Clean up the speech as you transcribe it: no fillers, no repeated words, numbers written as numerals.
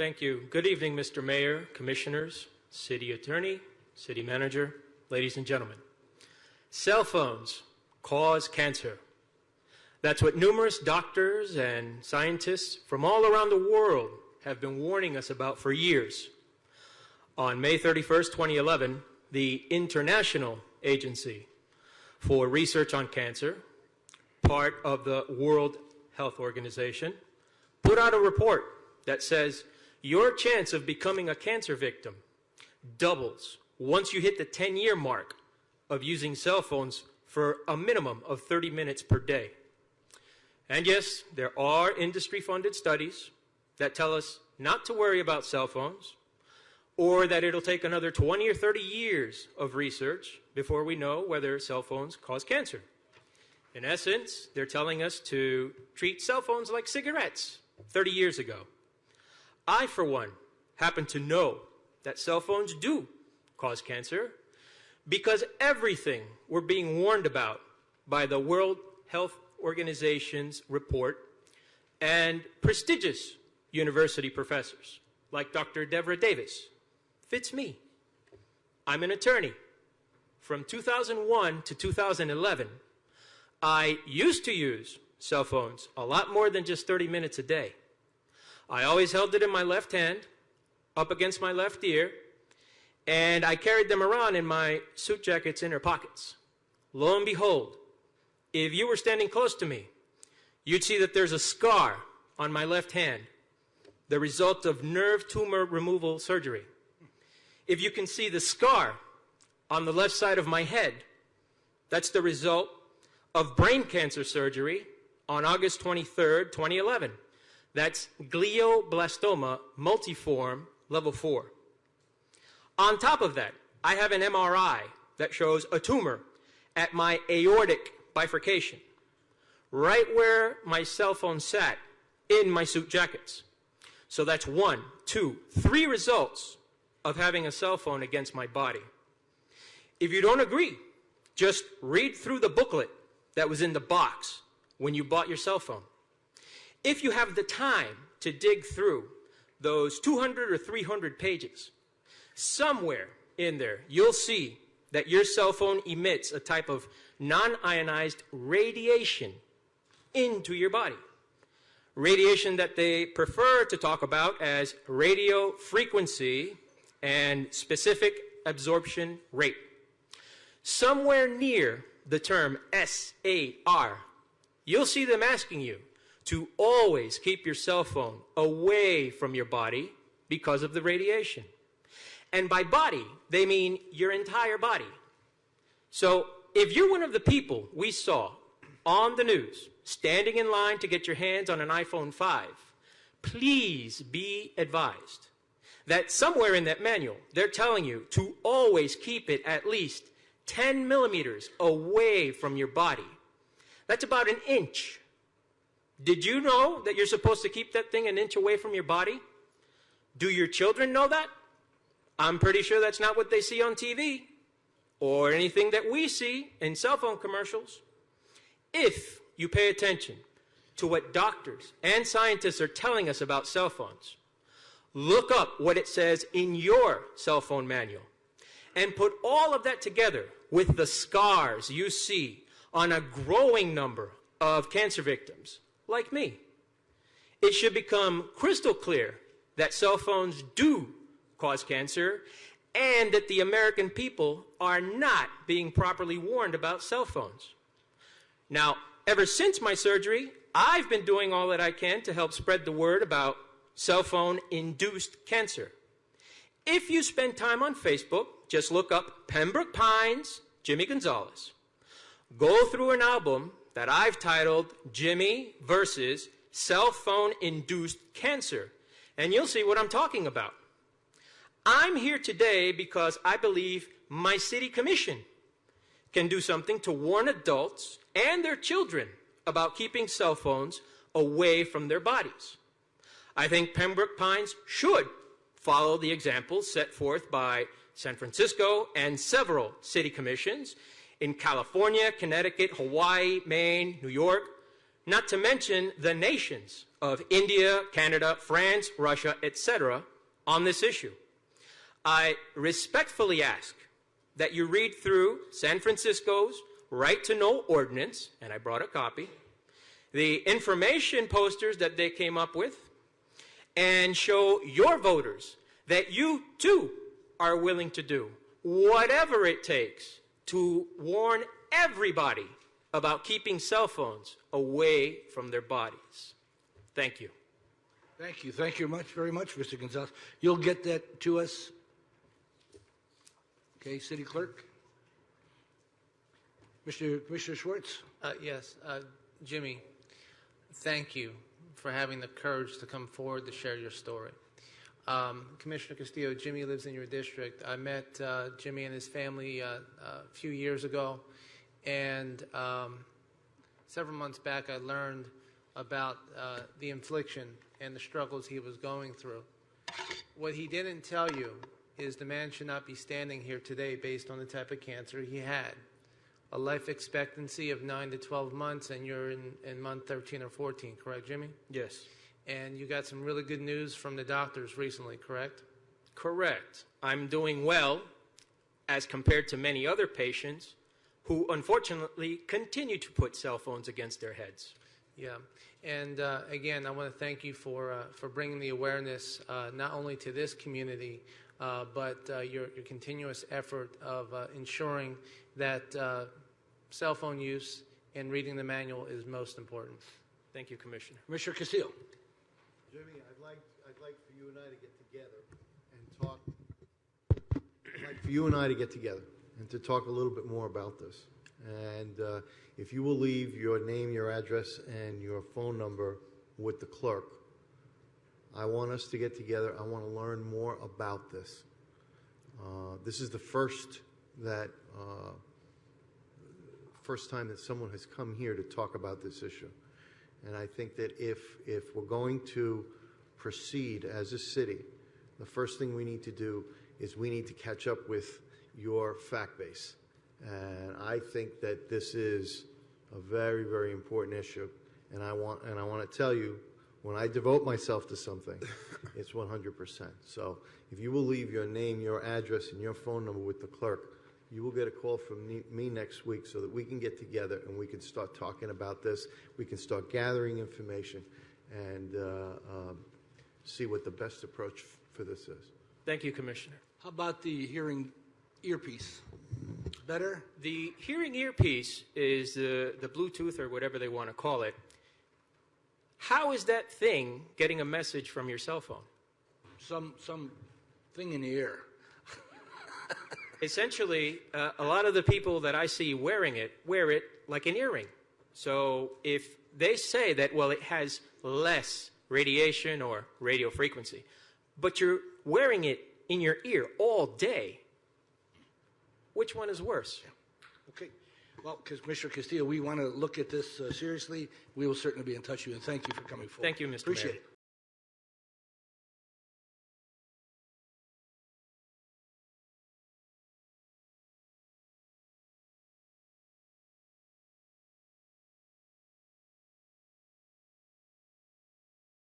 Thank you. Good evening, Mr. Mayor, Commissioners, City Attorney, City Manager, ladies and gentlemen. Cell phones cause cancer. That's what numerous doctors and scientists from all around the world have been warning us about for years. On May 31st, 2011, the International Agency for Research on Cancer, part of the World Health Organization, put out a report that says your chance of becoming a cancer victim doubles once you hit the 10-year mark of using cell phones for a minimum of 30 minutes per day. And yes, there are industry-funded studies that tell us not to worry about cell phones, or that it'll take another 20 or 30 years of research before we know whether cell phones cause cancer. In essence, they're telling us to treat cell phones like cigarettes 30 years ago. I, for one, happen to know that cell phones do cause cancer because everything we're being warned about by the World Health Organization's report and prestigious university professors like Dr. Deborah Davis fits me. I'm an attorney. From 2001 to 2011, I used to use cell phones a lot more than just 30 minutes a day. I always held it in my left hand, up against my left ear, and I carried them around in my suit jacket's inner pockets. Lo and behold, if you were standing close to me, you'd see that there's a scar on my left hand, the result of nerve tumor removal surgery. If you can see the scar on the left side of my head, that's the result of brain cancer surgery on August 23rd, 2011. That's glioblastoma multiforme level 4. On top of that, I have an MRI that shows a tumor at my aortic bifurcation, right where my cell phone sat in my suit jackets. So that's 1, 2, 3 results of having a cell phone against my body. If you don't agree, just read through the booklet that was in the box when you bought your cell phone. If you have the time to dig through those 200 or 300 pages, somewhere in there you'll see that your cell phone emits a type of non-ionized radiation into your body. Radiation that they prefer to talk about as radio frequency and specific absorption rate. Somewhere near the term SAR, you'll see them asking you to always keep your cell phone away from your body because of the radiation. And by body, they mean your entire body. So if you're one of the people we saw on the news standing in line to get your hands on an iPhone 5, please be advised that somewhere in that manual, they're telling you to always keep it at least 10 millimeters away from your body. That's about an inch. Did you know that you're supposed to keep that thing an inch away from your body? Do your children know that? I'm pretty sure that's not what they see on TV or anything that we see in cell phone commercials. If you pay attention to what doctors and scientists are telling us about cell phones, look up what it says in your cell phone manual and put all of that together with the scars you see on a growing number of cancer victims like me. It should become crystal clear that cell phones do cause cancer and that the American people are not being properly warned about cell phones. Now, ever since my surgery, I've been doing all that I can to help spread the word about cell phone-induced cancer. If you spend time on Facebook, just look up Pembroke Pines, Jimmy Gonzalez. Go through an album that I've titled Jimmy versus Cell Phone-Induced Cancer, and you'll see what I'm talking about. I'm here today because I believe my city commission can do something to warn adults and their children about keeping cell phones away from their bodies. I think Pembroke Pines should follow the examples set forth by San Francisco and several city commissions in California, Connecticut, Hawaii, Maine, New York. not to mention the nations of India, Canada, France, Russia, etc., on this issue. I respectfully ask that you read through San Francisco's Right to Know Ordinance, and I brought a copy, the information posters that they came up with, and show your voters that you, too, are willing to do whatever it takes to warn everybody about keeping cell phones away from their bodies. Thank you. Thank you. Thank you very much, Mr. Gonzalez. You'll get that to us. Okay, City Clerk. Commissioner Schwartz. Yes, Jimmy, thank you for having the courage to come forward to share your story. Commissioner Castillo, Jimmy lives in your district. I met Jimmy and his family a few years ago, and several months back I learned about the infliction and the struggles he was going through. What he didn't tell you is the man should not be standing here today based on the type of cancer he had. A life expectancy of 9 to 12 months, and you're in month 13 or 14, correct, Jimmy? Yes. And you got some really good news from the doctors recently, correct? Correct. I'm doing well as compared to many other patients who unfortunately continue to put cell phones against their heads. Yeah. And again, I want to thank you for bringing the awareness not only to this community, but your continuous effort of ensuring that cell phone use and reading the manual is most important. Thank you, Commissioner. Commissioner Castillo. Jimmy, I'd like for you and I to get together and talk. I'd like for you and I to get together and to talk a little bit more about this. And if you will leave your name, your address, and your phone number with the clerk, I want us to get together. I want to learn more about this. This is the first time that someone has come here to talk about this issue. And I think that if we're going to proceed as a city, the first thing we need to do is we need to catch up with your fact base. And I think that this is a very, very important issue. And I want to tell you, when I devote myself to something, it's 100%. So if you will leave your name, your address, and your phone number with the clerk, you will get a call from me next week so that we can get together and we can start talking about this. We can start gathering information and see what the best approach for this is. Thank you, Commissioner. How about the hearing earpiece? Better? The hearing earpiece is the Bluetooth or whatever they want to call it. How is that thing getting a message from your cell phone? Some thing in the ear. Essentially, a lot of the people that I see wearing it, wear it like an earring. So if they say that, well, it has less radiation or radio frequency, but you're wearing it in your ear all day, which one is worse? Okay. Well, Commissioner Castillo, we want to look at this seriously. We will certainly be in touch with you, and thank you for coming forward. Thank you, Mr. Appreciate Mayor. it.